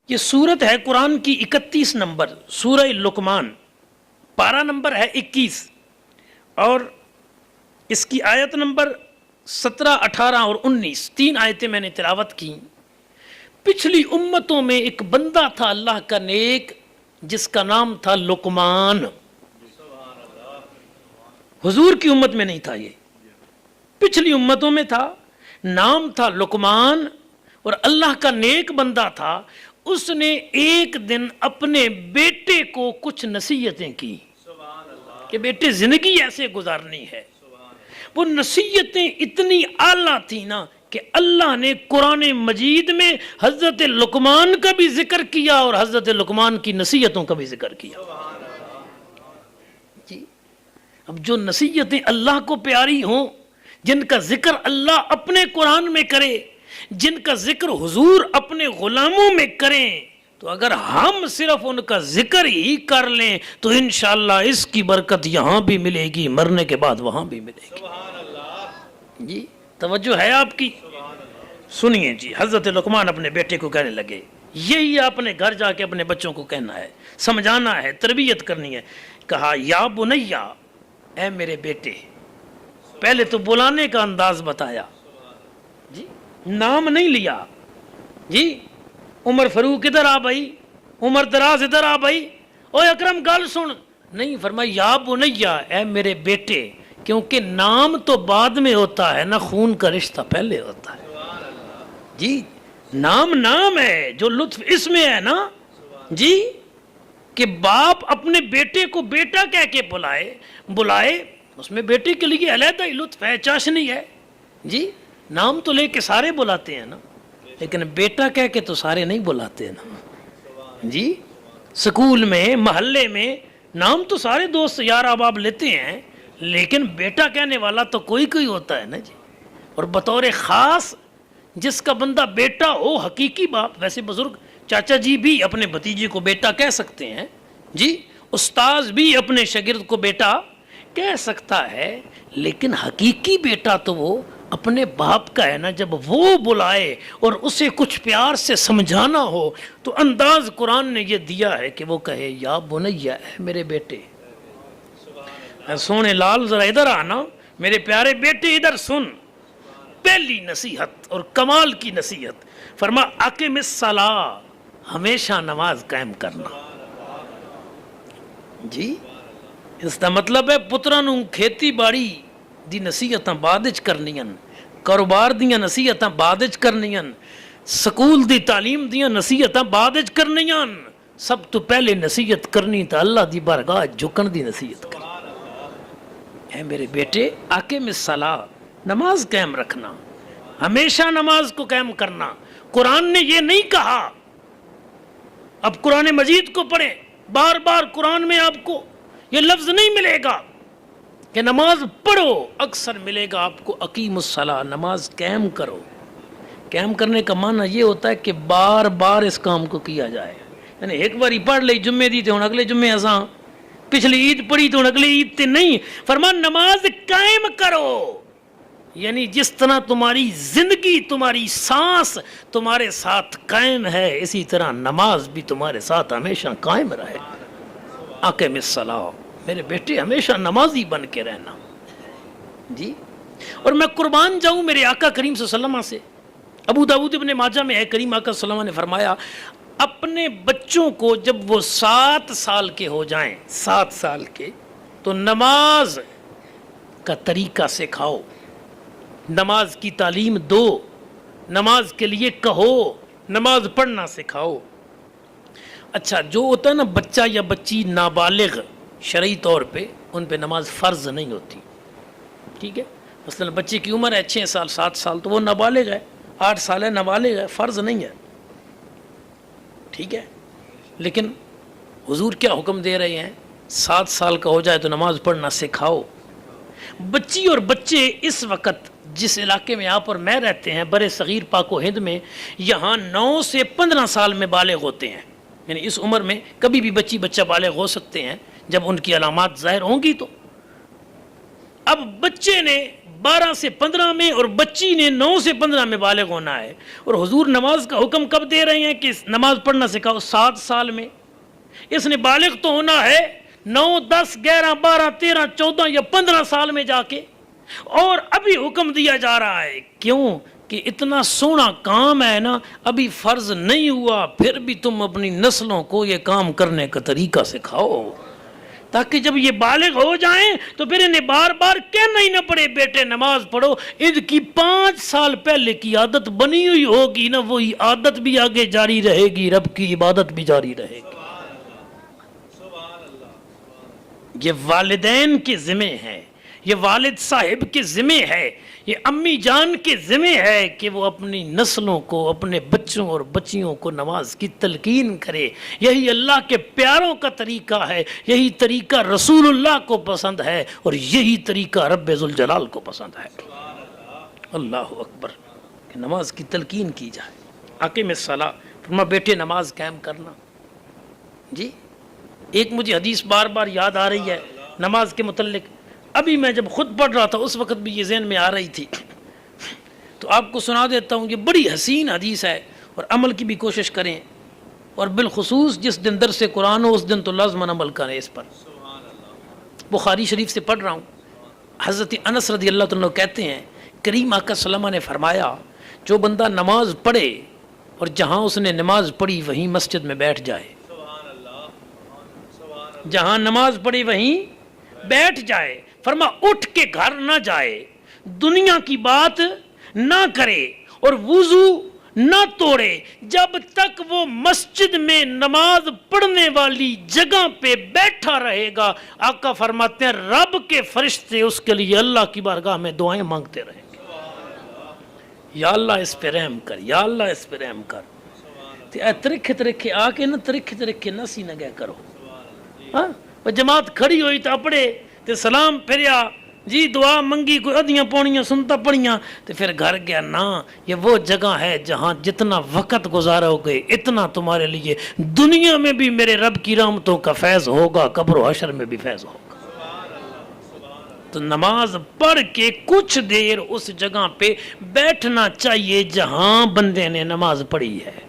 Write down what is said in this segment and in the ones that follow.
یہ سورت ہے قرآن کی 31 نمبر، سورہ لقمان، پارہ نمبر ہے 21، اور اس کی آیت نمبر 17، 18 اور 19، 3 آیتیں میں نے تلاوت کی۔ پچھلی امتوں میں ایک بندہ تھا اللہ کا نیک، جس کا نام تھا لقمان۔ حضور کی امت میں نہیں تھا، یہ پچھلی امتوں میں تھا، نام تھا لقمان، اور اللہ کا نیک بندہ تھا۔ اس نے ایک دن اپنے بیٹے کو کچھ نصیحتیں کی کہ بیٹے زندگی ایسے گزارنی ہے۔ وہ نصیحتیں اتنی اعلیٰ تھیں نا کہ اللہ نے قرآن مجید میں حضرت لقمان کا بھی ذکر کیا اور حضرت لقمان کی نصیحتوں کا بھی ذکر کیا۔ جی، اب جو نصیحتیں اللہ کو پیاری ہوں، جن کا ذکر اللہ اپنے قرآن میں کرے، جن کا ذکر حضور اپنے غلاموں میں کریں، تو اگر ہم صرف ان کا ذکر ہی کر لیں تو انشاءاللہ اس کی برکت یہاں بھی ملے گی، مرنے کے بعد وہاں بھی ملے گی۔ جی توجہ ہے آپ کی؟ سنیے جی، حضرت لقمان اپنے بیٹے کو کہنے لگے، یہی آپ نے گھر جا کے اپنے بچوں کو کہنا ہے، سمجھانا ہے، تربیت کرنی ہے۔ کہا یا بنیا، اے میرے بیٹے۔ پہلے تو بلانے کا انداز بتایا، جی نام نہیں لیا۔ جی عمر فاروق ادھر آ بھائی، عمر دراز ادھر آ بھائی، اوے اکرم گل سن، نہیں، فرمایا یا بنیا، اے میرے بیٹے، کیونکہ نام تو بعد میں ہوتا ہے نا، خون کا رشتہ پہلے ہوتا ہے۔ جی نام نام ہے، جو لطف اس میں ہے نا، جی کہ باپ اپنے بیٹے کو بیٹا کہہ کے بلائے، اس میں بیٹے کے لیے علیحدہ ہی لطف ہے، چاشنی ہے۔ جی نام تو لے کے سارے بلاتے ہیں نا، لیکن بیٹا کہہ کے تو سارے نہیں بلاتے نا۔ جی سکول میں، محلے میں نام تو سارے دوست یار احباب لیتے ہیں، لیکن بیٹا کہنے والا تو کوئی کوئی ہوتا ہے نا جی۔ اور بطور خاص جس کا بندہ بیٹا ہو، حقیقی باپ، ویسے بزرگ چاچا جی بھی اپنے بھتیجے کو بیٹا کہہ سکتے ہیں، جی استاذ بھی اپنے شاگرد کو بیٹا کہہ سکتا ہے، لیکن حقیقی بیٹا تو وہ اپنے باپ کا ہے نا۔ جب وہ بلائے اور اسے کچھ پیار سے سمجھانا ہو تو انداز قرآن نے یہ دیا ہے کہ وہ کہے یا بنیا، اے میرے بیٹے۔ سونے لال ذرا ادھر آنا، میرے پیارے بیٹے ادھر سن۔ پہلی نصیحت اور کمال کی نصیحت، فرما اقم الصلاۃ، ہمیشہ نماز قائم کرنا۔ جی اس کا مطلب ہے پتراں نوں کھیتی باڑی دی نصیحتاں بعد وچ کرنیاں، کاروبار دیاں نصیحتاں بعد وچ کرنیاں، سکول دی تعلیم دیاں نصیحتاں بعد وچ کرنیاں۔ سب تو پہلے نصیحت کرنی تا اللہ دی بارگاہ جھکن دی نصیحت کرنی۔ اے میرے بیٹے اقم الصلاۃ، نماز قائم رکھنا، ہمیشہ نماز کو قائم کرنا۔ قرآن نے یہ نہیں کہا، اب قرآن مجید کو پڑھیں، بار بار قرآن میں آپ کو یہ لفظ نہیں ملے گا کہ نماز پڑھو، اکثر ملے گا آپ کو اقیم الصلاۃ، نماز قائم کرو۔ قائم کرنے کا معنی یہ ہوتا ہے کہ بار بار اس کام کو کیا جائے، یعنی ایک بار ہی پڑھ لئی جمعے دی تے ہن اگلے جمعے اساں پچھلی عید پڑھی تو ہن اگلی عید تے نہیں، فرمان نماز قائم کرو، یعنی جس طرح تمہاری زندگی، تمہاری سانس تمہارے ساتھ قائم ہے، اسی طرح نماز بھی تمہارے ساتھ ہمیشہ قائم رہے۔ اقم الصلاۃ، میرے بیٹے ہمیشہ نمازی بن کے رہنا۔ جی اور میں قربان جاؤں میرے آقا کریم صلی اللہ علیہ وسلم سے، ابو داؤد ابن ماجہ میں ہے، کریم آقا صلی اللہ علیہ وسلم نے فرمایا اپنے بچوں کو جب وہ 7 سال کے ہو جائیں، 7 سال کے، تو نماز کا طریقہ سکھاؤ، نماز کی تعلیم دو، نماز کے لیے کہو، نماز پڑھنا سکھاؤ۔ اچھا جو ہوتا ہے نا بچہ یا بچی نابالغ شرعی طور پہ، ان پہ نماز فرض نہیں ہوتی، ٹھیک ہے؟ مثلا بچے کی عمر ہے 6 سال 7 سال تو وہ نابالغ ہے، 8 سال ہے نابالغ ہے، فرض نہیں ہے، ٹھیک ہے؟ لیکن حضور کیا حکم دے رہے ہیں؟ 7 سال کا ہو جائے تو نماز پڑھنا سکھاؤ۔ بچی اور بچے اس وقت جس علاقے میں آپ اور میں رہتے ہیں، برے صغیر پاک و ہند میں، یہاں 9 سے 15 سال میں بالغ ہوتے ہیں، یعنی اس عمر میں کبھی بھی بچی بچہ بالغ ہو سکتے ہیں جب ان کی علامات ظاہر ہوں گی۔ تو اب بچے نے 12 سے 15 میں اور بچی نے 9 سے 15 میں بالغ ہونا ہے. اور حضور نماز کا حکم کب دے رہے ہیں کہ نماز پڑھنا سکھاؤ؟ 7 سال میں. اس نے بالغ تو ہونا ہے 9 10 11 12 13 14 یا 15 سال میں جا کے, اور ابھی حکم دیا جا رہا ہے. کیوں کہ اتنا سونا کام ہے نا, ابھی فرض نہیں ہوا, پھر بھی تم اپنی نسلوں کو یہ کام کرنے کا طریقہ سکھاؤ, تاکہ جب یہ بالغ ہو جائیں تو پھر انہیں بار بار کہنا ہی نہ پڑے بیٹے نماز پڑھو. ان کی 5 سال پہلے کی عادت بنی ہوئی ہوگی نا, وہی عادت بھی آگے جاری رہے گی, رب کی عبادت بھی جاری رہے گی. یہ والدین کے ذمہ ہے, یہ والد صاحب کے ذمہ ہے, یہ امی جان کے ذمہ ہے کہ وہ اپنی نسلوں کو, اپنے بچوں اور بچیوں کو نماز کی تلقین کرے. یہی اللہ کے پیاروں کا طریقہ ہے, یہی طریقہ رسول اللہ کو پسند ہے, اور یہی طریقہ رب ذوالجلال کو پسند ہے. اللہ اکبر, کہ نماز کی تلقین کی جائے. اقیم الصلاۃ, فرما بیٹے نماز قائم کرنا. جی ایک مجھے حدیث بار بار یاد آ رہی ہے نماز کے متعلق, ابھی میں جب خود پڑھ رہا تھا اس وقت بھی یہ ذہن میں آ رہی تھی, تو آپ کو سنا دیتا ہوں. یہ بڑی حسین حدیث ہے, اور عمل کی بھی کوشش کریں, اور بالخصوص جس دن درس قرآن ہو اس دن تو لازماً عمل کریں اس پر. بخاری شریف سے پڑھ رہا ہوں. حضرت انس رضی اللہ عنہ کہتے ہیں کریم آقا صلی اللہ علیہ وسلم نے فرمایا, جو بندہ نماز پڑھے اور جہاں اس نے نماز پڑھی وہیں مسجد میں بیٹھ جائے, جہاں نماز پڑھی وہیں بیٹھ جائے, فرما اٹھ کے گھر نہ جائے, دنیا کی بات نہ کرے اور وضو نہ توڑے جب تک وہ مسجد میں نماز پڑھنے والی جگہ پہ بیٹھا رہے گا. آقا فرماتے ہیں رب کے فرشتے اس کے لیے اللہ کی بارگاہ میں دعائیں مانگتے رہیں گے, یا اللہ اس پہ رحم کر, یا اللہ اس پہ رحم کر. ترکھے ترکھے آ کے نا, ترکھے ترکھے نہ سی نہ گیا کرو. ہاں جماعت کھڑی ہوئی تو اپڑے تے سلام پھریا, جی دعا منگی, کوئی ادھیاں پونیاں سنتا پڑیاں, تو پھر گھر گیا نا. یہ وہ جگہ ہے جہاں جتنا وقت گزارو گے اتنا تمہارے لیے دنیا میں بھی میرے رب کی رحمتوں کا فیض ہوگا, قبر و حشر میں بھی فیض ہوگا. تو نماز پڑھ کے کچھ دیر اس جگہ پہ بیٹھنا چاہیے جہاں بندے نے نماز پڑھی ہے.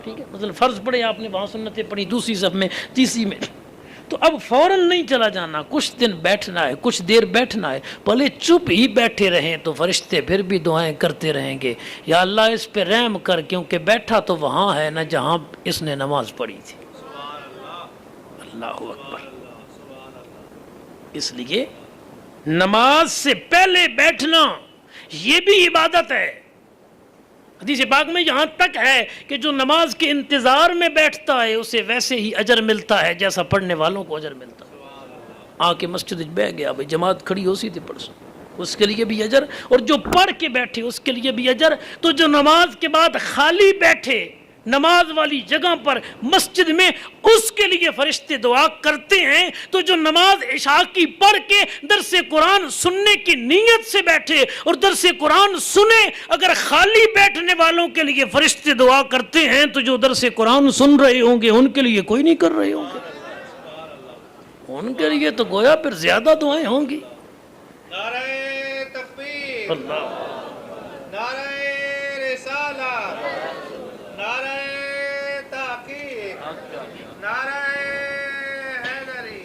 ٹھیک ہے, مثلا فرض پڑھے آپ نے, وہاں سنتیں پڑھی دوسری صف میں تیسری میں, تو اب فوراً نہیں چلا جانا, کچھ دن بیٹھنا ہے, کچھ دیر بیٹھنا ہے. بھلے چپ ہی بیٹھے رہیں تو فرشتے پھر بھی دعائیں کرتے رہیں گے, یا اللہ اس پہ رحم کر, کیونکہ بیٹھا تو وہاں ہے نا جہاں اس نے نماز پڑھی تھی. اللہ اکبر. اس لیے نماز سے پہلے بیٹھنا یہ بھی عبادت ہے. حدیث پاک میں یہاں تک ہے کہ جو نماز کے انتظار میں بیٹھتا ہے اسے ویسے ہی اجر ملتا ہے جیسا پڑھنے والوں کو اجر ملتا ہے. آ کے مسجد بہ گیا, بھائی جماعت کھڑی ہو سی تھی پرسوں, اس کے لیے بھی اجر, اور جو پڑھ کے بیٹھے اس کے لیے بھی اجر. تو جو نماز کے بعد خالی بیٹھے نماز والی جگہ پر مسجد میں, اس کے لیے فرشتے دعا کرتے ہیں. تو جو نماز عشاء کی پڑھ کے درس قرآن سننے کی نیت سے بیٹھے اور درس قرآن سنے, اگر خالی بیٹھنے والوں کے لیے فرشتے دعا کرتے ہیں تو جو درس قرآن سن رہے ہوں گے ان کے لیے کوئی نہیں کر رہے ہوں گے, ان کے لیے تو گویا پھر زیادہ دعائیں ہوں گی. نعرہ تکبیر, اللہ, نعرہ رسالت, نعرہ تحقیق, نعرہ حیدری.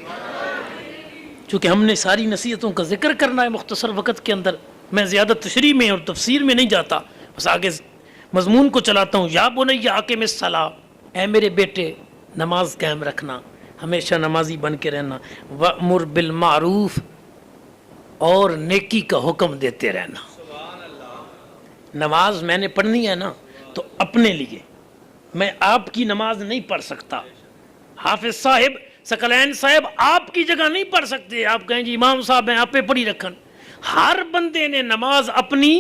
چونکہ ہم نے ساری نصیحتوں کا ذکر کرنا ہے مختصر وقت کے اندر, میں زیادہ تشریح میں اور تفسیر میں نہیں جاتا, بس آگے مضمون کو چلاتا ہوں. یا بنی اقم الصلاۃ, اے میرے بیٹے نماز قائم رکھنا, ہمیشہ نمازی بن کے رہنا. وأمر بالمعروف, اور نیکی کا حکم دیتے رہنا. نماز میں نے پڑھنی ہے نا تو اپنے لیے, میں آپ کی نماز نہیں پڑھ سکتا. حافظ صاحب, ثقلین صاحب آپ کی جگہ نہیں پڑھ سکتے. آپ کہیں جی امام صاحب ہیں آپ پہ پڑھی رکھن. ہر بندے نے نماز اپنی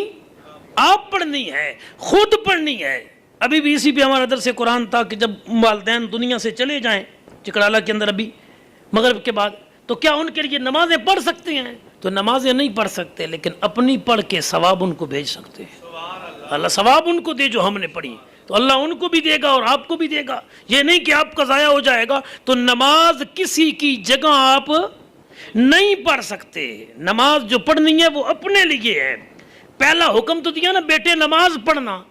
آپ پڑھنی ہے, خود پڑھنی ہے. ابھی بھی اسی پہ ہمارا درس قرآن تھا کہ جب والدین دنیا سے چلے جائیں چکڑالہ کے اندر ابھی مغرب کے بعد, تو کیا ان کے لیے نمازیں پڑھ سکتے ہیں؟ تو نمازیں نہیں پڑھ سکتے, لیکن اپنی پڑھ کے ثواب ان کو بھیج سکتے ہیں. اللہ ثواب ان کو دے جو ہم نے پڑھی, تو اللہ ان کو بھی دے گا اور آپ کو بھی دے گا. یہ نہیں کہ آپ کا ضائع ہو جائے گا. تو نماز کسی کی جگہ آپ نہیں پڑھ سکتے. نماز جو پڑھنی ہے وہ اپنے لیے ہے. پہلا حکم تو دیا نا بیٹے نماز پڑھنا،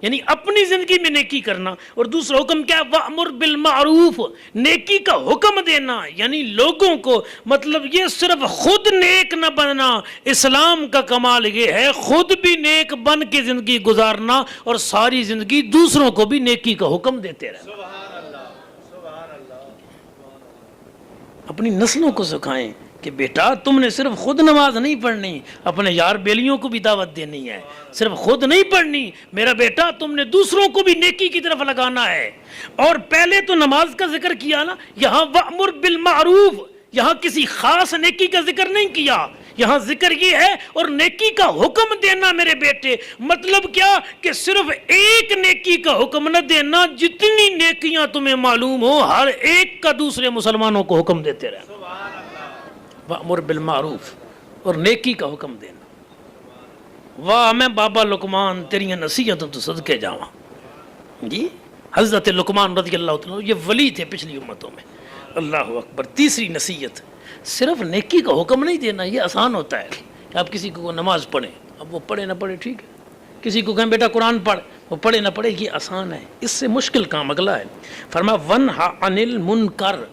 یعنی اپنی زندگی میں نیکی کرنا. اور دوسرا حکم کیا ہے؟ وَأْمُرْ بِالْمَعْرُوفِ، نیکی کا حکم دینا، یعنی لوگوں کو. مطلب یہ صرف خود نیک نہ بننا، اسلام کا کمال یہ ہے خود بھی نیک بن کے زندگی گزارنا اور ساری زندگی دوسروں کو بھی نیکی کا حکم دیتے رہنا. سبحان اللہ، سبحان اللہ. اپنی نسلوں کو سکھائیں کہ بیٹا تم نے صرف خود نماز نہیں پڑھنی، اپنے یار بیلیوں کو بھی دعوت دینی ہے. صرف خود نہیں پڑھنی میرا بیٹا، تم نے دوسروں کو بھی نیکی کی طرف لگانا ہے. اور پہلے تو نماز کا ذکر کیا نا، یہاں وَأْمُرْ بِالْمَعْرُوفِ، یہاں کسی خاص نیکی کا ذکر نہیں کیا، یہاں ذکر یہ ہے اور نیکی کا حکم دینا میرے بیٹے. مطلب کیا کہ صرف ایک نیکی کا حکم نہ دینا، جتنی نیکیاں تمہیں معلوم ہو ہر ایک کا دوسرے مسلمانوں کو حکم دیتے رہنا. سبحان اللہ. وَأْمُرْ بِالْمَعْرُوفِ، اور نیکی کا حکم دینا. واہ میں بابا لقمان تیریاں نصیحتوں تو صدقے جاواں. جی حضرت لقمان رضی اللہ تعالیٰ یہ ولی تھے پچھلی امتوں میں. اللہ اکبر. تیسری نصیحت، صرف نیکی کا حکم نہیں دینا. یہ آسان ہوتا ہے کہ آپ کسی کو نماز پڑھیں، اب وہ پڑھے نہ پڑھے ٹھیک ہے. کسی کو کہیں بیٹا قرآن پڑھ، وہ پڑھے نہ پڑھے، یہ آسان ہے. اس سے مشکل کام اگلا ہے. فرمایا وَنْہَ عَنِ الْمُنْکَرِ،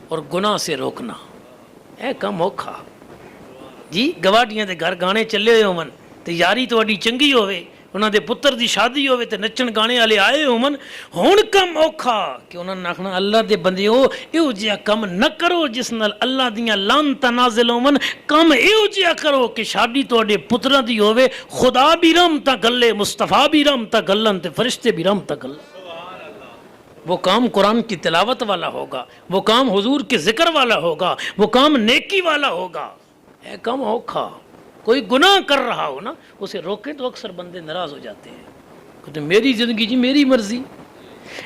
اور گناہ سے روکنا. اے کم اوکھا جی گواڈیاں دے گھر گانے چلے ہوئے ہون تے یاری تہاڈی چنگی ہوے، انہاں دے پتر دی شادی ہوے تے نچن گانے والے آئے ہون، ہن کم اوکھا کہ انہاں نے آکھنا اللہ دے بندیو ایہو جہا کم نہ کرو جس نال اللہ دیاں لعنتاں نازل ہون. کم ایہو جہا کرو کہ شادی تہاڈے پتراں دی ہوے، خدا بھی رحمتاں گھلے، مصطفیٰ بھی رحمتاں گھلن تے فرشتے بھی رحمتاں گھلن. وہ کام قرآن کی تلاوت والا ہوگا، وہ کام حضور کے ذکر والا ہوگا، وہ کام نیکی والا ہوگا. اے کم اوکھا کوئی گناہ کر رہا ہو نا، اسے روکے تو اکثر بندے ناراض ہو جاتے ہیں کہ میری زندگی جی میری مرضی.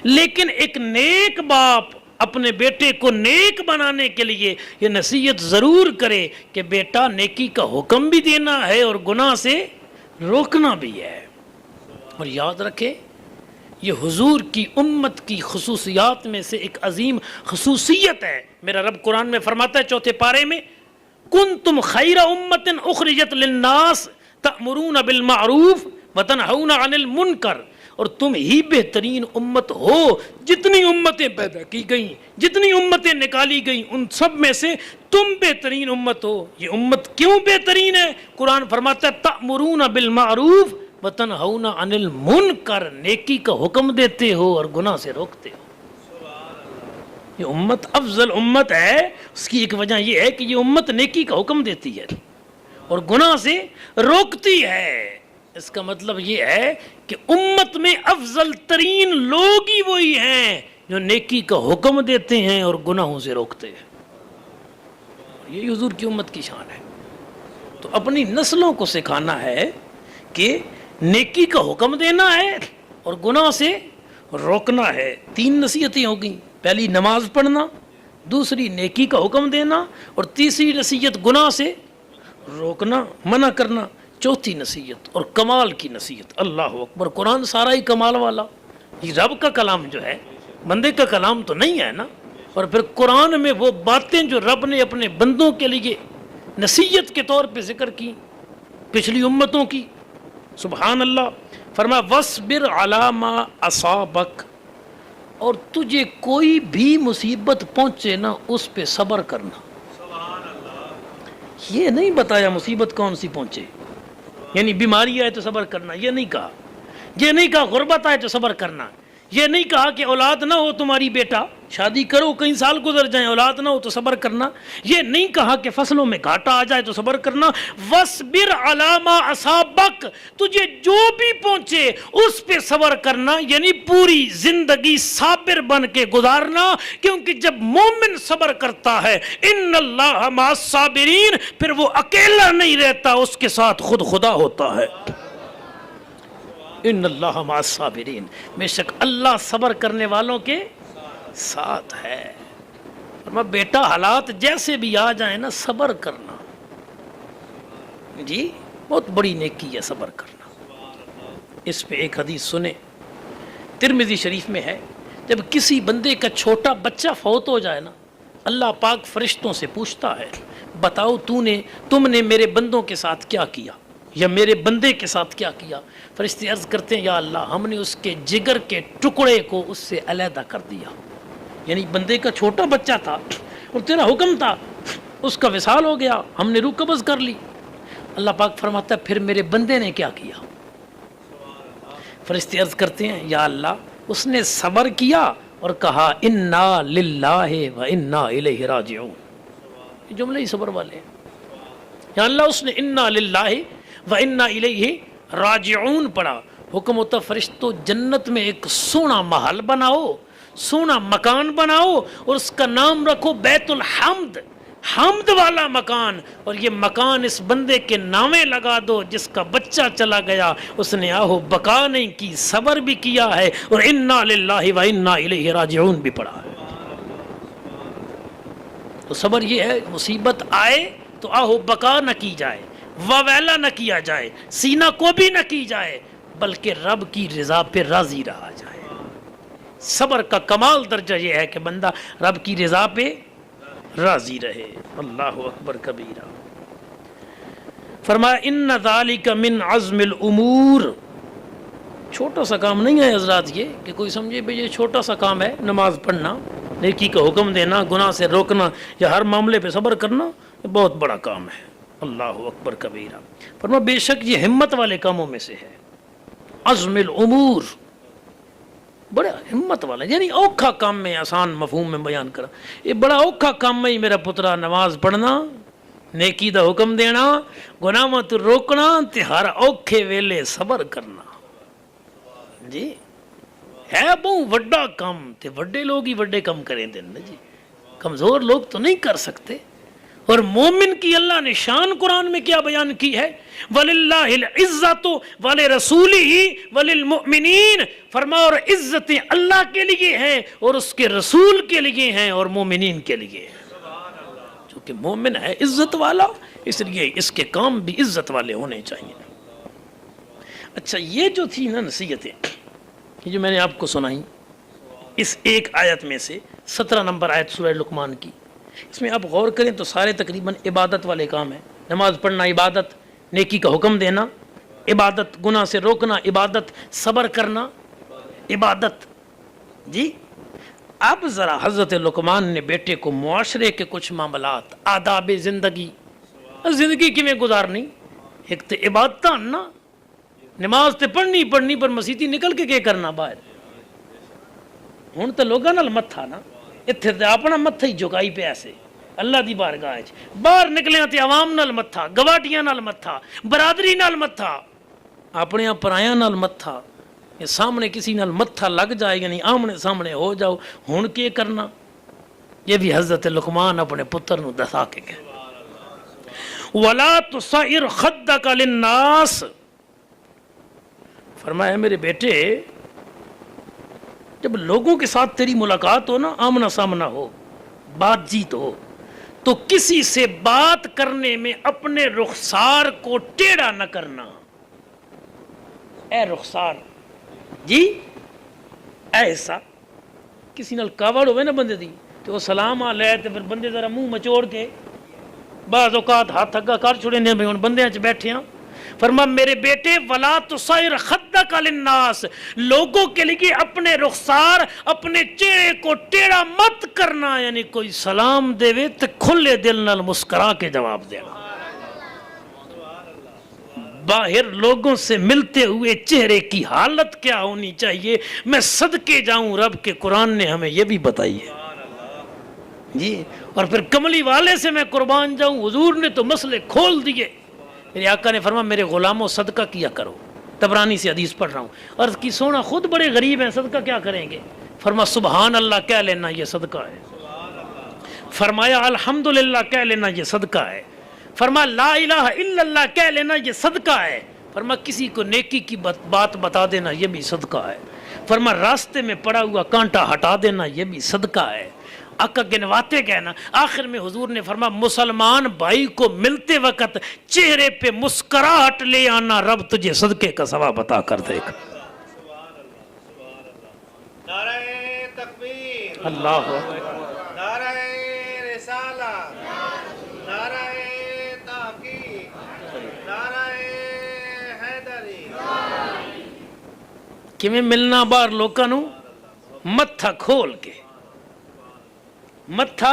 لیکن ایک نیک باپ اپنے بیٹے کو نیک بنانے کے لیے یہ نصیحت ضرور کرے کہ بیٹا نیکی کا حکم بھی دینا ہے اور گناہ سے روکنا بھی ہے. اور یاد رکھے یہ حضور کی امت کی خصوصیات میں سے ایک عظیم خصوصیت ہے. میرا رب قرآن میں فرماتا ہے 4 پارے میں، کنتم خیر امت اخرجت للناس تأمرون بالمعروف وتنہون عن المنکر، اور تم ہی بہترین امت ہو. جتنی امتیں پیدا کی گئیں، جتنی امتیں نکالی گئیں، ان سب میں سے تم بہترین امت ہو. یہ امت کیوں بہترین ہے؟ قرآن فرماتا ہے تأمرون بالمعروف وتنہون عن المنکر، نیکی کا حکم دیتے ہو اور گناہ سے روکتے ہو. یہ امت افضل امت ہے. اس کی ایک وجہ یہ ہے کہ یہ امت نیکی کا حکم دیتی ہے اور گناہ سے روکتی ہے. اس کا مطلب یہ ہے کہ امت میں افضل ترین لوگ ہی وہی ہیں جو نیکی کا حکم دیتے ہیں اور گناہوں سے روکتے ہیں. یہ حضور کی امت کی شان ہے. تو اپنی نسلوں کو سکھانا ہے کہ نیکی کا حکم دینا ہے اور گناہ سے روکنا ہے. 3 نصیحتیں ہو گئیں. پہلی نماز پڑھنا، دوسری نیکی کا حکم دینا، اور تیسری نصیحت گناہ سے روکنا، منع کرنا. چوتھی نصیحت اور کمال کی نصیحت. اللہ اکبر. قرآن سارا ہی کمال والا. یہ رب کا کلام جو ہے بندے کا کلام تو نہیں ہے نا. اور پھر قرآن میں وہ باتیں جو رب نے اپنے بندوں کے لیے نصیحت کے طور پہ ذکر کی پچھلی امتوں کی. سبحان اللہ. فرمایا وَاصْبِرْ عَلَىٰ مَا أَصَابَكَ، اور تجھے کوئی بھی مصیبت پہنچے نا اس پہ صبر کرنا. یہ نہیں بتایا مصیبت کون سی پہنچے، یعنی بیماری آئے تو صبر کرنا، یہ نہیں کہا. یہ نہیں کہا غربت آئے تو صبر کرنا. یہ نہیں کہا کہ اولاد نہ ہو تمہاری، بیٹا شادی کرو کئی سال گزر جائیں اولاد نہ ہو تو صبر کرنا. یہ نہیں کہا کہ فصلوں میں گھاٹا آ جائے تو صبر کرنا. وَاصْبِرْ عَلَىٰ مَا أَصَابَكَ، تجھے جو بھی پہنچے اس پہ صبر کرنا، یعنی پوری زندگی صابر بن کے گزارنا. کیونکہ جب مومن صبر کرتا ہے ان اللہ مع الصابرین، پھر وہ اکیلا نہیں رہتا، اس کے ساتھ خود خدا ہوتا ہے. ان اللہ مع الصابرین، بے شک اللہ صبر کرنے والوں کے ساتھ ہے. فرمایا بیٹا حالات جیسے بھی آ جائیں نا صبر کرنا. جی بہت بڑی نیکی ہے صبر کرنا. اس پہ ایک حدیث سنیں، ترمذی شریف میں ہے، جب کسی بندے کا چھوٹا بچہ فوت ہو جائے نا، اللہ پاک فرشتوں سے پوچھتا ہے بتاؤ تم نے میرے بندوں کے ساتھ کیا کیا یا میرے بندے کے ساتھ کیا کیا؟ فرشتے عرض کرتے ہیں یا اللہ ہم نے اس کے جگر کے ٹکڑے کو اس سے علیحدہ کر دیا، یعنی بندے کا چھوٹا بچہ تھا اور تیرا حکم تھا، اس کا وصال ہو گیا، ہم نے روح قبض کر لی۔ اللہ پاک فرماتا ہے پھر میرے بندے نے کیا کیا؟ فرشتے عرض کرتے ہیں یا اللہ اس نے صبر کیا اور کہا انا للہ و انا الیہ راجعون، یہ جملے ہی صبر والے ہیں۔ یا اللہ اس نے انا للہ و انا الیہ راجعون پڑھا، حکم ہوتا فرشتوں جنت میں ایک سونا محل بناؤ، سونا مکان بناؤ اور اس کا نام رکھو بیت الحمد، حمد والا مکان، اور یہ مکان اس بندے کے نامے لگا دو جس کا بچہ چلا گیا، اس نے آہو بقا نہیں کی، صبر بھی کیا ہے اور انا للہ و انا الیہ راجعون بھی پڑھا ہے۔ تو صبر یہ ہے مصیبت آئے تو آہو بقا نہ کی جائے، وویلا نہ کیا جائے، سینہ کو بھی نہ کی جائے، بلکہ رب کی رضا پہ راضی رہا جائے۔ صبر کا کمال درجہ یہ ہے کہ بندہ رب کی رضا پہ راضی رہے۔ اللہ اکبر کبیرہ۔ فرمایا ان ذالک من عزم الامور، چھوٹا سا کام نہیں ہے حضرات یہ کہ کوئی سمجھے بھئی یہ چھوٹا سا کام ہے، نماز پڑھنا، نیکی کا حکم دینا، گناہ سے روکنا یا ہر معاملے پہ صبر کرنا، یہ بہت بڑا کام ہے۔ اللہ اکبر کبیرہ۔ فرمایا بے شک یہ ہمت والے کاموں میں سے ہے، عزم الامور، بڑا ہمت والا، یعنی اوکھا کام میں آسان مفہوم میں بیان کرا، یہ بڑا اوکھا کام میں میرا پترا نماز پڑھنا، نیکی دا حکم دینا، گناہ تو روکنا تے ہر اوکھے ویلے صبر کرنا۔ جی ہے بہت وڈا کام تے وڈے لوگ ہی وڈے کام کریں دیں نا جی، کمزور لوگ تو نہیں کر سکتے۔ اور مومن کی اللہ نے شان قرآن میں کیا بیان کی ہے، وَلِلَّهِ الْعِزَّةُ وَلِرَسُولِهِ وَلِلْمُؤْمِنِينَ، فرما اور عزتیں اللہ کے لیے ہیں اور اس کے رسول کے لیے ہیں اور مومنین کے لیے ہیں۔ چونکہ مومن ہے عزت والا، اس لیے اس کے کام بھی عزت والے ہونے چاہیے۔ اچھا یہ جو تھی نا نصیحتیں، یہ جو میں نے آپ کو سنائی اس ایک آیت میں سے 17 نمبر آیت سورہ لقمان کی، اس میں آپ غور کریں تو سارے تقریباً عبادت والے کام ہیں۔ نماز پڑھنا عبادت، نیکی کا حکم دینا عبادت، گناہ سے روکنا عبادت، صبر کرنا عبادت۔ جی اب ذرا حضرت لقمان نے بیٹے کو معاشرے کے کچھ معاملات، آداب زندگی کی میں گزارنی، ایک تو عبادت نا، نماز تے پڑھنی پر مسیتی نکل کے کیا کرنا باہر، ہن تو لوگاں نال متھا نا، اتھے تے اپنا متھا ہی جھکائی پہ ایسے اللہ دی بارگاہ وچ، باہر نکلیاں تے عوام نال متھا، گواٹیاں نال متھا، برادری نال متھا، اپنے پرایاں نال متھا، یہ سامنے کسی نال متھا لگ جائے یعنی آمنے سامنے ہو جاؤ، ہن کی کرنا؟ یہ بھی حضرت لقمان اپنے پتر نو دسا کے گئے۔ وَلَا تُصَعِّرْ خَدَّكَ لِلنَّاسِ، فرمایا میرے بیٹے جب لوگوں کے ساتھ تیری ملاقات ہو نا، آمنا سامنا ہو، بات چیت ہو، تو کسی سے بات کرنے میں اپنے رخسار کو ٹیڑھا نہ کرنا۔ اے رخسار جی، ایسا کسی نال کاوڑ ہوئے نا بندے دی تو وہ سلام آلے تے پھر بندے ذرا منہ مچوڑ کے بعض اوقات ہاتھ اگا کر چھوڑے نے بھی ہن بندے وچ بیٹھے ہاں۔ فرما میرے بیٹے ولا تصعر خدک للناس، لوگوں کے لیے اپنے رخسار، اپنے چہرے کو ٹیڑھا مت کرنا، یعنی کوئی سلام دے وے تے کھلے دل نال مسکرا کے جواب دینا۔ باہر لوگوں سے ملتے ہوئے چہرے کی حالت کیا ہونی چاہیے، میں صدقے جاؤں رب کے قرآن نے ہمیں یہ بھی بتائی ہے جی۔ اور پھر کملی والے سے میں قربان جاؤں، حضور نے تو مسئلے کھول دیے۔ میرے آقا نے فرمایا میرے غلاموں صدقہ کیا کرو، طبرانی سے حدیث پڑھ رہا ہوں، عرض کی سونا خود بڑے غریب ہیں، صدقہ کیا کریں گے؟ فرما سبحان اللہ کہہ لینا یہ صدقہ ہے، فرمایا الحمدللہ کہہ لینا یہ صدقہ ہے، فرما لا الہ الا اللہ کہہ لینا یہ صدقہ ہے، فرما کسی کو نیکی کی بات بتا دینا یہ بھی صدقہ ہے، فرما راستے میں پڑا ہوا کانٹا ہٹا دینا یہ بھی صدقہ ہے۔ آقا گنواتے گئے نا، آخر میں حضور نے فرما مسلمان بھائی کو ملتے وقت چہرے پہ مسکراہٹ لے آنا، رب تجھے صدقے کا ثواب عطا کر دے گا۔ نعرہ تکبیر، اللہ نعرہ ਕਿਵੇਂ ਮਿਲਣਾ ਬਾਹਰ ਲੋਕਾਂ ਨੂੰ? ਮੱਥਾ ਖੋਲ ਕੇ, ਮੱਥਾ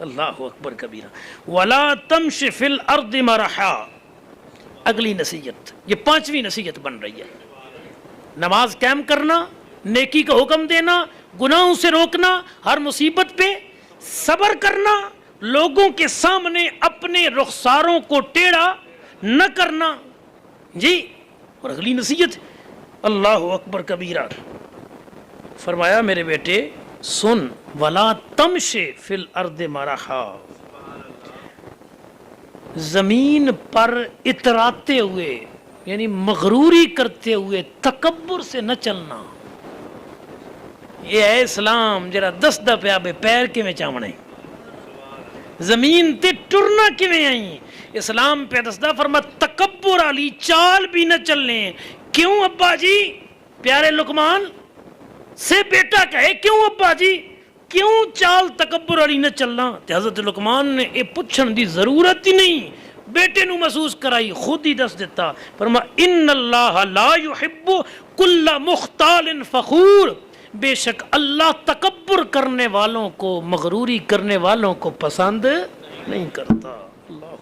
اللہ اکبر کبیرہ ولا تمش فی الارض مرحا. اگلی نصیحت، یہ 5ویں نصیحت بن رہی ہے. نماز قائم کرنا، نیکی کا حکم دینا، گناہوں سے روکنا، ہر مصیبت پہ صبر کرنا، لوگوں کے سامنے اپنے رخساروں کو ٹیڑھا نہ کرنا. جی اور اگلی نصیحت اللہ اکبر کبیرہ، فرمایا میرے بیٹے سن ولا تمش فی الارض مرحا، زمین پر اتراتے ہوئے یعنی مغروری کرتے ہوئے تکبر سے نہ چلنا. یہ ہے اسلام. جرا دس دا پیا بے پیر کے میں چاونے زمین تے ٹرنا کیویں آئی. اسلام پہ دسدا فرما تکبر والی چال بھی نہ چلنے. کیوں ابا جی؟ پیارے لقمان سے بیٹا کہے کیوں ابا جی کیوں چال تکبر والی نہ چلنا؟ تے حضرت لقمان نے یہ پوچھن دی ضرورت ہی نہیں، بیٹے نو محسوس کرائی، خود ہی دس دیتا. فرما ان اللہ لا یحب کل مختال فخور، بے شک اللہ تکبر کرنے والوں کو، مغروری کرنے والوں کو پسند نہیں کرتا. اللہ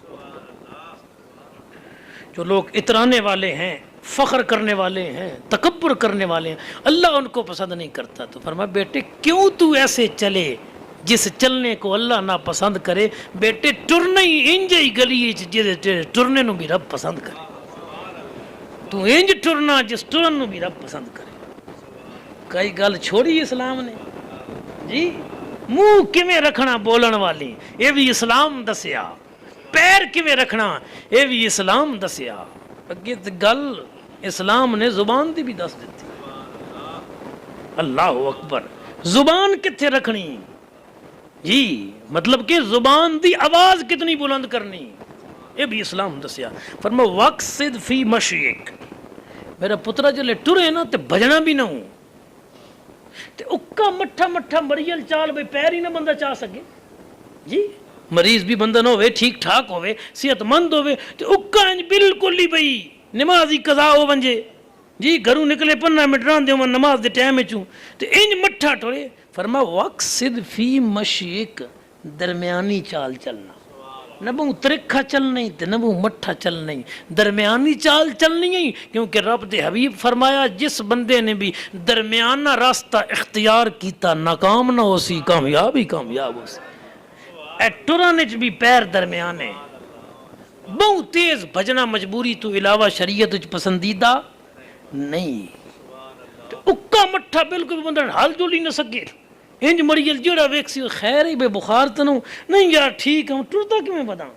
جو لوگ اترانے والے ہیں، فخر کرنے والے ہیں، تکبر کرنے والے ہیں، اللہ ان کو پسند نہیں کرتا. تو فرمایا بیٹے کیوں تو ایسے چلے جس چلنے کو اللہ نہ پسند کرے؟ بیٹے ٹرنا ہی انج ہی گلی جس ٹرنے نو بھی رب پسند کرے. تو انج ٹرنا جس ٹرن نو بھی رب پسند کرے. کئی گل چھوڑی اسلام نے جی. منہ کیویں رکھنا بولن والی یہ بھی اسلام دسیا. پیر کیویں رکھنا یہ بھی اسلام دسیا. اگے گل اسلام نے زبان دی بھی دس دیتی. اللہ اکبر. زبان کتنے رکھنی جی، مطلب کہ زبان دی آواز کتنی بلند کرنی یہ بھی اسلام دسیا. فرما وقصد فی مشیک، میرا پترا جلے ٹرے نا تے بجنا بھی نہ ہوں تے اکا مٹھا مٹھا مریل چال بے پیر ہی نہ بندہ چاہ سکے جی. مریض بھی بندہ نہ ہوئے، ٹھیک ٹھاک ہوئے، صحت مند ہوئے تے اکا انج بالکل ہی بھئی نماز ہی قضا ہو ونجے جی. گھروں نکلے 15 منٹ رہن دے من نماز دے ٹائم وچوں تے انج مٹھا ٹرے. فرما وقصد فی مشیک، درمیانی چال چلنا، نہ بہو ترکھا چلنا تے نہ بہو مٹھا چلنا، درمیانی چال چلنی ہے. کیونکہ رب دے حبیب فرمایا جس بندے نے بھی درمیانہ راستہ اختیار کیتا ناکام نہ ہو سی، کامیاب ہی کامیاب ہو سی. اے ٹرن وچ بھی پیر درمیانے، بہت تیز بھجنا مجبوری تو علاوہ شریعت وچ پسندیدہ نہیں. اکا مٹھا بالکل بندہ حال جو لی نہ سکے انج مریل جڑا ویکسی خیر ہی بے بخار تنو نہیں یار ٹھیک ہوں ٹرتا کیوں بدا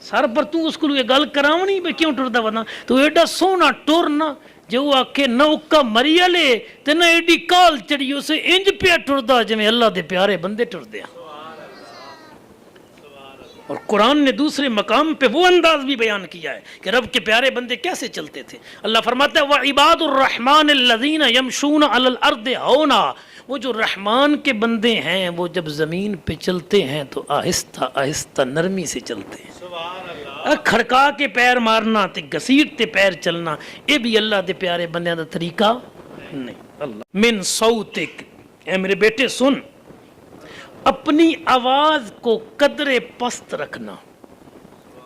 سر پر تو اس کو یہ گل کراونی بے کیوں ٹرتا بدا تو ایڈا سونا ٹرنا جو آکے نہ اکا مریلے تے نہ ایڈی کال چڑی اسے انج پہ ٹرتا جویں اللہ دے پیارے بندے ٹر دیا. اور قرآن نے دوسرے مقام پہ وہ انداز بھی بیان کیا ہے کہ رب کے پیارے بندے کیسے چلتے تھے. اللہ فرماتا ہے وَعِبَادُ الرَّحْمَانِ الَّذِينَ يَمْشُونَ عَلَى الْأَرْضِ هَوْنًا، وہ جو رحمان کے بندے ہیں وہ جب زمین پہ چلتے ہیں تو آہستہ آہستہ نرمی سے چلتے ہیں. کھڑکا کے پیر مارنا تے گھسیٹتے پیر چلنا یہ بھی اللہ دے پیارے بندیاں دا طریقہ نہیں. اللہ من صوتک، اے میرے بیٹے سن، اپنی آواز کو قدر پست رکھنا،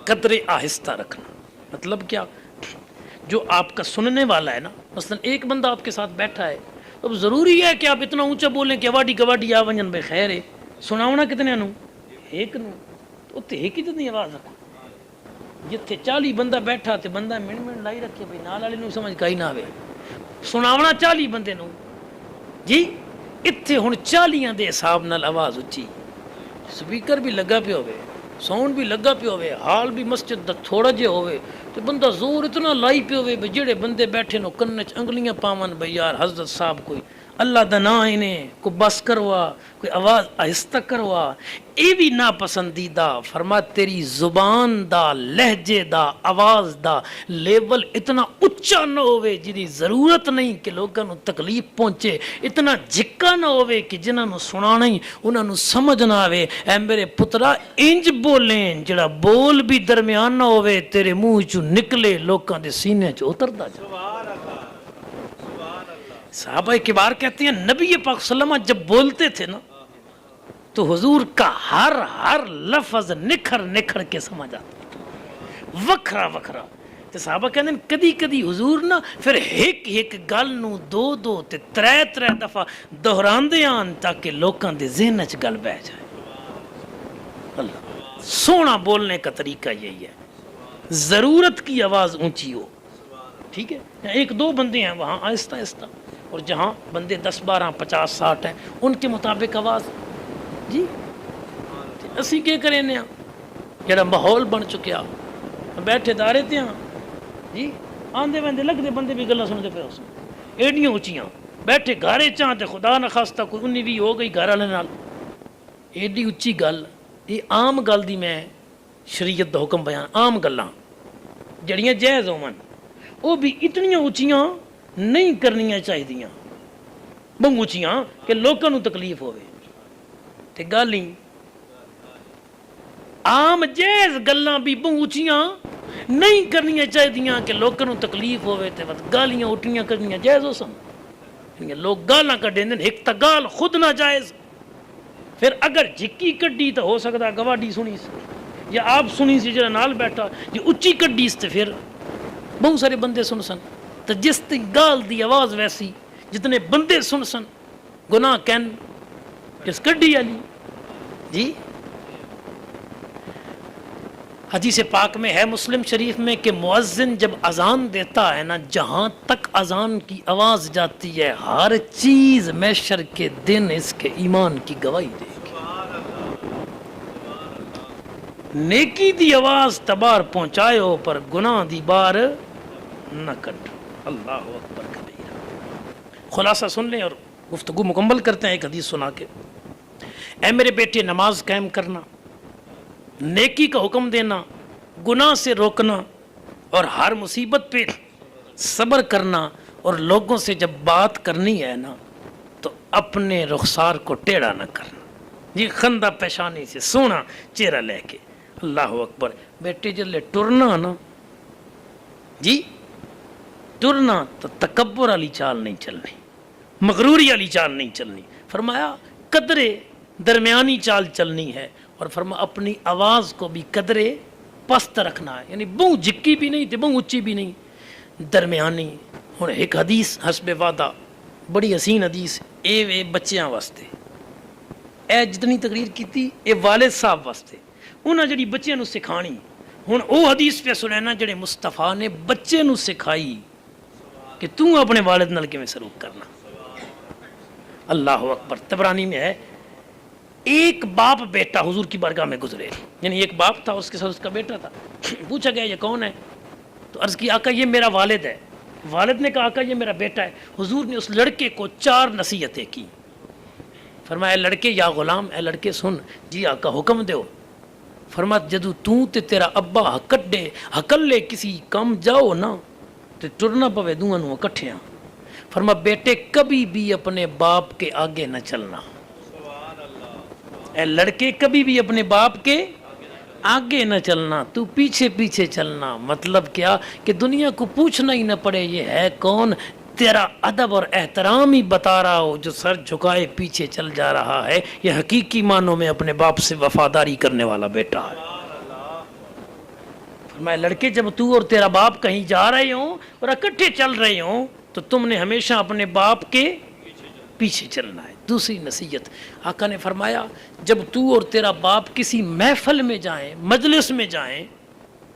قدر آہستہ رکھنا. مطلب کیا؟ جو آپ کا سننے والا ہے نا، مثلا ایک بندہ آپ کے ساتھ بیٹھا ہے، اب ضروری ہے کہ آپ اتنا اونچا بولیں کہ واڈی گواڈی آ ونجن بے خیر ہے. سناونا کتنے نو؟ ایک نو. تو تے ایک ہی جتنی آواز رکھو. جتھے 40 بندہ بیٹھا تے بندہ منٹ لائی رکھے بھئی نال والے نو سمجھ کائی نہ آوے. سناونا 40 بندے نو جی. اتھے ہن 40 دے حساب نال آواز اچھی، سپیکر بھی لگا پہ ہوئے، ساؤنڈ بھی لگا پہ ہوئے، حال بھی مسجد دا تھوڑا جے ہوئے تو بندہ زور اتنا لائی پہ ہوئے بھئی جڑے بندے بیٹھے نو کنچ انگلیاں پاون بھئی یار حضرت صاحب کوئی اللہ دا نا انہیں کو بس کروا، کوئی آواز آہستہ کروا. یہ بھی ناپسندیدہ. فرما تیری زبان دا، لہجے دا، آواز دا لیول اتنا اچھا نہ ہوئے جنہی ضرورت نہیں کہ لوگوں نو تکلیف پہنچے، اتنا جھکا نہ ہوئے کہ جنہاں نو سنانا ہی انہاں نو سمجھ نہ آوے. اے میرے پترا انج بولیں جڑا بول بھی درمیان نہ ہوئے تیرے منہ چوں نکلے لوکاں دے سینے چ اتردا جائے. صحابہ کبار کہتے ہیں نبی پاک صلی اللہ علیہ وسلم جب بولتے تھے نا تو حضور کا ہر لفظ نکھر نکھر کے سمجھ آتا وکھرا وکھرا تے صحابہ کہندے کدی کدی حضور نا پھر ایک ایک گل نو دو دو تے ترے دفعہ دہراندے آن تاکہ لوکاں دے ذہن وچ گل بہ جائے. اللہ سونا بولنے کا طریقہ یہی ہے, ضرورت کی آواز اونچی ہو, ٹھیک ہے. ایک دو بندے ہیں وہاں آہستہ آہستہ, اور جہاں بندے 10 12 50 60 ہیں ان کے مطابق آواز. جی اسی کیا کریں نے جڑا ماحول بن چکیا بیٹھے دارے تے ہاں جی آندے ویندے لگتے بندے بھی گلاں سنتے پے اس ایڈیاں اچیاں بیٹھے گھارے چاں تے خدا نہ خاصتا کوئی 19 20 ہو گئی گھر والے نال ایڈی اچھی گل. یہ عام گل دی میں شریعت دا حکم بیان عام گلاں جڑیاں جائز ہون وہ بھی اتنیاں اچیاں نہیں کرنیاں چاہیدیاں بہت اچیاں کہ لوکاں نوں تکلیف ہوے تے گل ہی عام جائز گلاں بھی بہت اچیاں نہیں کرنیاں چاہیدیاں کہ لوکاں نوں تکلیف ہوے تے بس گالیاں اٹھنیاں کرنیاں جائز ہو سن. لوگ گالاں کڈین ایک تا گال خود نہ جائز, پھر اگر جھکی کڈی تو ہو سکتا گواڈی سنی سی یا آپ سنی سی جڑا نال بیٹھا جی اچھی کڈی تے پھر بہت سارے بندے سن سن. تو جس تی گال دی آواز ویسی جتنے بندے سن سن گناہ کہن جس کڈی علی. جی حدیث پاک میں ہے مسلم شریف میں کہ مؤذن جب اذان دیتا ہے نا جہاں تک اذان کی آواز جاتی ہے ہر چیز محشر کے دن اس کے ایمان کی گواہی دے گی. نیکی دی آواز تبار پہنچائیو پر گناہ دی بار نہ کٹ. اللہ اکبر کبیرہ. خلاصہ سن لیں اور گفتگو مکمل کرتے ہیں ایک حدیث سنا کے. اے میرے بیٹے نماز قائم کرنا, نیکی کا حکم دینا, گناہ سے روکنا اور ہر مصیبت پہ صبر کرنا, اور لوگوں سے جب بات کرنی ہے نا تو اپنے رخسار کو ٹیڑھا نہ کرنا. جی خندہ پیشانی سے سونا چہرہ لے کے. اللہ اکبر. بیٹے جلے ٹرنا نا جی ٹرنا تو تکبر والی چال نہیں چلنی, مغروری والی چال نہیں چلنی. فرمایا قدرے درمیانی چال چلنی ہے, اور فرما اپنی آواز کو بھی قدرے پست رکھنا ہے, یعنی بہت جھکی بھی نہیں تے بہت اچھی بھی نہیں, درمیانی. ہن ایک حدیث حسب وعدہ بڑی حسین حدیث اے بچیاں واسطے اے جتنی تقریر کیتی اے والد صاحب واسطے انہاں جڑی بچیاں نو سکھانی. ہن او حدیث پہ سنینا جڑے مصطفیٰ نے بچے نو سکھائی کہ تو اپنے والد نال کیویں سلوک کرنا. اللہ اکبر. طبرانی میں ہے ایک باپ بیٹا حضور کی بارگاہ میں گزرے, یعنی ایک باپ تھا اس کے ساتھ اس کا بیٹا تھا. پوچھا گیا یہ کون ہے, تو عرض کی آقا یہ میرا والد ہے. والد نے کہا آقا یہ میرا بیٹا ہے. حضور نے اس لڑکے کو 4 نصیحتیں کی. فرمایا لڑکے یا غلام, اے لڑکے سن. جی آقا حکم دیو. فرمایا جدو تو تے تیرا ابا ہکڈے ہکلے کسی کام جاؤ نا تے ٹرنا پوے دوواں نوں اکٹھیاں. فرمایا بیٹے کبھی بھی اپنے باپ کے آگے نہ چلنا. اے لڑکے کبھی بھی اپنے باپ کے آگے نہ چلنا, تو پیچھے پیچھے چلنا. مطلب کیا کہ دنیا کو پوچھنا ہی نہ پڑے یہ ہے کون, تیرا ادب اور احترام ہی بتا رہا ہو. جو سر جھکائے پیچھے چل جا رہا ہے یہ حقیقی معنوں میں اپنے باپ سے وفاداری کرنے والا بیٹا ہے. فرمایا لڑکے جب تو اور تیرا باپ کہیں جا رہے ہوں اور اکٹھے چل رہے ہوں تو تم نے ہمیشہ اپنے باپ کے پیچھے چلنا ہے. دوسری نصیحت آقا نے فرمایا جب تو اور تیرا باپ کسی محفل میں جائیں مجلس میں جائیں,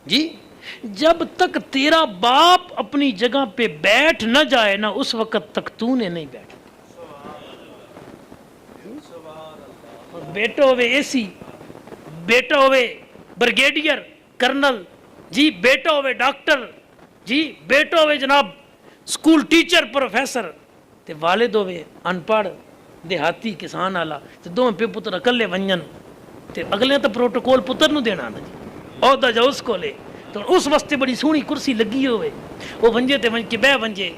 جی جب تک تیرا باپ اپنی جگہ پہ بیٹھ نہ جائے نا اس وقت تک تو نے نہیں بیٹھا. اور بیٹا ہوئے اے سی, بیٹا ہوئے بریگیڈیئر کرنل, جی بیٹا ہوئے ڈاکٹر, جی بیٹا ہوئے جناب سکول ٹیچر پروفیسر, تے والد ہوئے ان پڑھ دیہاتی کسان والا, تے دو پہ پتر اکلے ونجن تے اگلے تو پروٹوکول پتر نو دینا نا جی عہدہ جا اس کو لے. تو اس واسطے بڑی سونی کرسی لگی ہوئے وہ ونجے تے ونج کے بہ ونجے.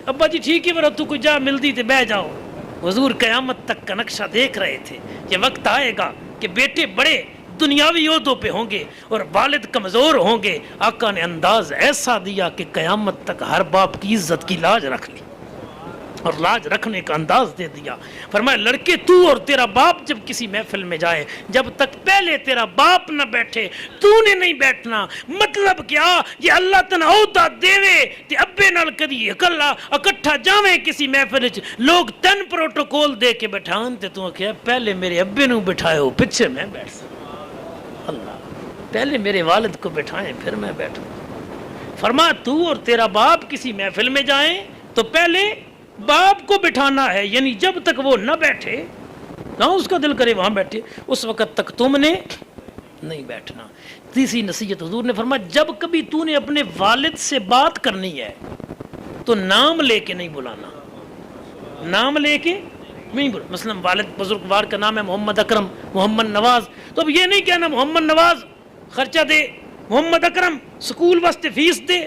ابا جی ٹھیک ہے برا تو کوئی جا ملتی تے بہ جاؤ. حضور قیامت تک کا نقشہ دیکھ رہے تھے. یہ وقت آئے گا کہ بیٹے بڑے دنیاوی عہدوں پہ ہوں گے اور والد کمزور ہوں گے. آقا نے انداز ایسا دیا کہ قیامت تک ہر باپ کی عزت کی لاج رکھ لی. اور لاج رکھنے کا انداز دے دیا. فرمایا لڑکے تو اور تیرا باپ جب کسی محفل میں جائے جب تک پہلے تیرا باپ نہ بیٹھے تو نے نہیں بیٹھنا. مطلب کیا یہ اللہ تن عہدہ دیوے تے ابے نال کدی اکلا اکٹھا جاویں کسی محفل وچ لوگ تن پروٹوکول دے کے بٹھان تے تو کہ پہلے میرے ابے نو بٹھائے پیچھے میں بیٹھ سکتا. اللہ پہلے میرے والد کو بٹھائیں پھر میں بیٹھوں. فرما تو اور تیرا باپ کسی محفل میں جائیں تو پہلے باپ کو بٹھانا ہے, یعنی جب تک وہ نہ بیٹھے نہ اس کا دل کرے وہاں بیٹھے اس وقت تک تم نے نہیں بیٹھنا. تیسری نصیحت حضور نے فرمایا جب کبھی تو نے اپنے والد سے بات کرنی ہے تو نام لے کے نہیں بلانا. نام لے کے نہیں بولا. مثلا والد بزرگوار کا نام ہے محمد اکرم محمد نواز, تو اب یہ نہیں کہنا محمد نواز خرچہ دے, محمد اکرم سکول واسطے فیس دے.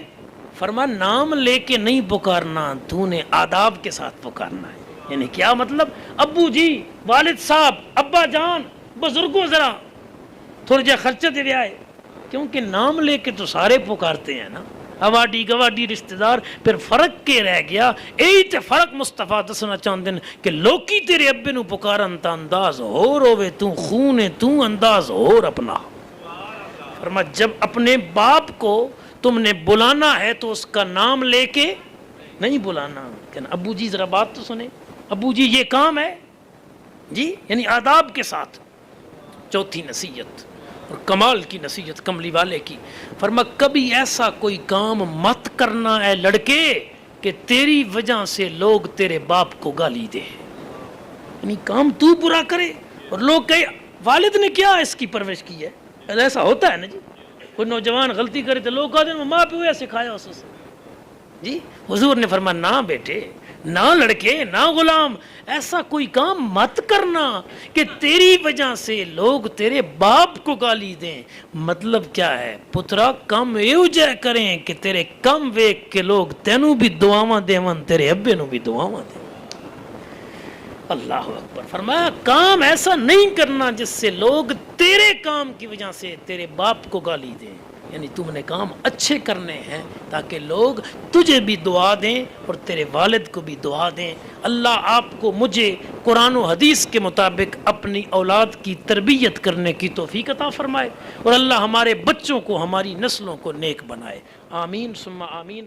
فرما نام لے کے نہیں پکارنا, تو نے آداب کے ساتھ پکارنا ہے. یعنی کیا مطلب ابو جی والد صاحب ابا جان بزرگوں ذرا تھوڑا جا خرچہ دے آئے, کیونکہ نام لے کے تو سارے پکارتے ہیں نا, اواڈی گواڈی رشتہ دار. پھر فرق کے رہ گیا یہی تے فرق مصطفیٰ دسنا چاہتے ہیں کہ لوکی تیرے ابے نو پکارن تا انداز ہو روے تو خون ہے تو انداز ہو اپنا. فرما جب اپنے باپ کو تم نے بلانا ہے تو اس کا نام لے کے نہیں بلانا. کہنا ابو جی ذرا بات تو سنیں, ابو جی یہ کام ہے جی, یعنی آداب کے ساتھ. چوتھی نصیحت اور کمال کی نصیحت کملی والے کی, فرما کبھی ایسا کوئی کام مت کرنا ہے لڑکے کہ تیری وجہ سے لوگ تیرے باپ کو گالی دے. یعنی کام تو برا کرے اور لوگ کہے والد نے کیا اس کی پرورش کی ہے. ایسا ہوتا ہے نا جی, کوئی نوجوان غلطی کرے تو لوگ کہتے ہیں ماں پیو سکھایا اس سے جی. حضور نے فرمایا نہ بیٹے نہ لڑکے نہ غلام ایسا کوئی کام مت کرنا کہ تیری وجہ سے لوگ تیرے باپ کو گالی دیں. مطلب کیا ہے پترا کم ایو جے کریں کہ تیرے کم ویک کے لوگ تینوں بھی دعاواں دیون تیرے ابے نو بھی دعاواں دیں. اللہ اکبر. فرمایا کام ایسا نہیں کرنا جس سے لوگ تیرے کام کی وجہ سے تیرے باپ کو گالی دیں. یعنی تم نے کام اچھے کرنے ہیں تاکہ لوگ تجھے بھی دعا دیں اور تیرے والد کو بھی دعا دیں. اللہ آپ کو مجھے قرآن و حدیث کے مطابق اپنی اولاد کی تربیت کرنے کی توفیق عطا فرمائے اور اللہ ہمارے بچوں کو ہماری نسلوں کو نیک بنائے. آمین ثم آمین.